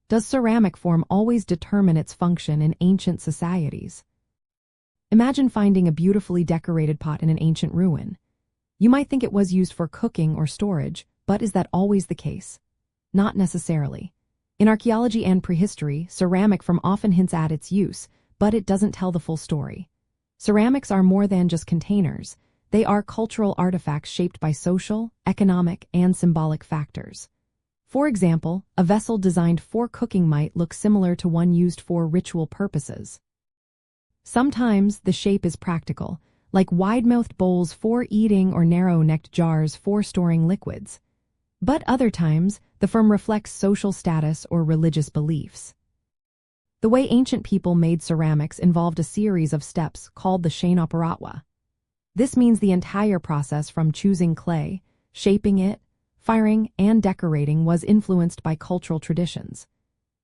Does ceramic form always determine its function in ancient societies? Imagine finding a beautifully decorated pot in an ancient ruin. You might think it was used for cooking or storage, but is that always the case? Not necessarily. In archaeology and prehistory, ceramic form often hints at its use, but it doesn't tell the full story. Ceramics are more than just containers. They are cultural artifacts shaped by social, economic, and symbolic factors. For example, a vessel designed for cooking might look similar to one used for ritual purposes. Sometimes the shape is practical, like wide-mouthed bowls for eating or narrow-necked jars for storing liquids. But other times, the form reflects social status or religious beliefs. The way ancient people made ceramics involved a series of steps called the Operawa. This means the entire process from choosing clay, shaping it, firing, and decorating was influenced by cultural traditions.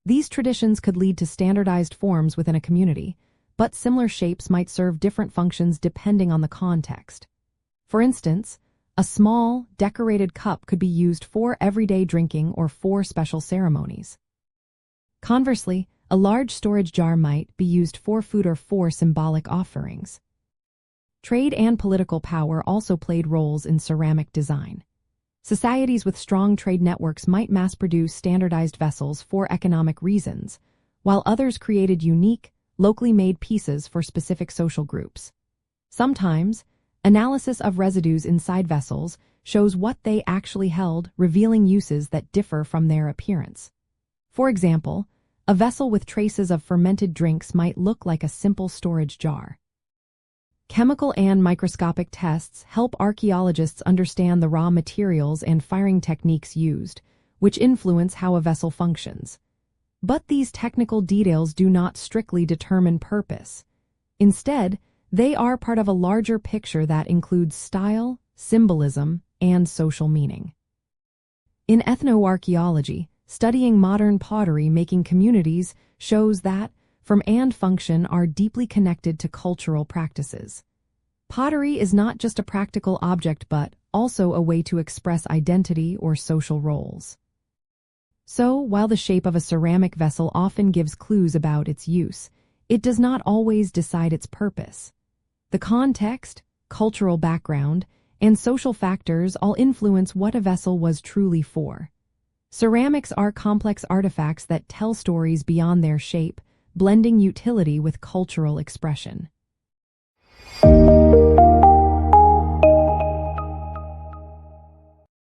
These traditions could lead to standardized forms within a community, but similar shapes might serve different functions depending on the context. For instance, a small, decorated cup could be used for everyday drinking or for special ceremonies. Conversely, a large storage jar might be used for food or for symbolic offerings. Trade and political power also played roles in ceramic design. Societies with strong trade networks might mass-produce standardized vessels for economic reasons, while others created unique, locally made pieces for specific social groups. Sometimes, analysis of residues inside vessels shows what they actually held, revealing uses that differ from their appearance. For example, a vessel with traces of fermented drinks might look like a simple storage jar. Chemical and microscopic tests help archaeologists understand the raw materials and firing techniques used, which influence how a vessel functions. But these technical details do not strictly determine purpose. Instead, they are part of a larger picture that includes style, symbolism, and social meaning. In ethnoarchaeology, studying modern pottery-making communities shows that form and function are deeply connected to cultural practices. Pottery is not just a practical object but also a way to express identity or social roles. So, while the shape of a ceramic vessel often gives clues about its use, it does not always decide its purpose. The context, cultural background, and social factors all influence what a vessel was truly for. Ceramics are complex artifacts that tell stories beyond their shape, blending utility with cultural expression.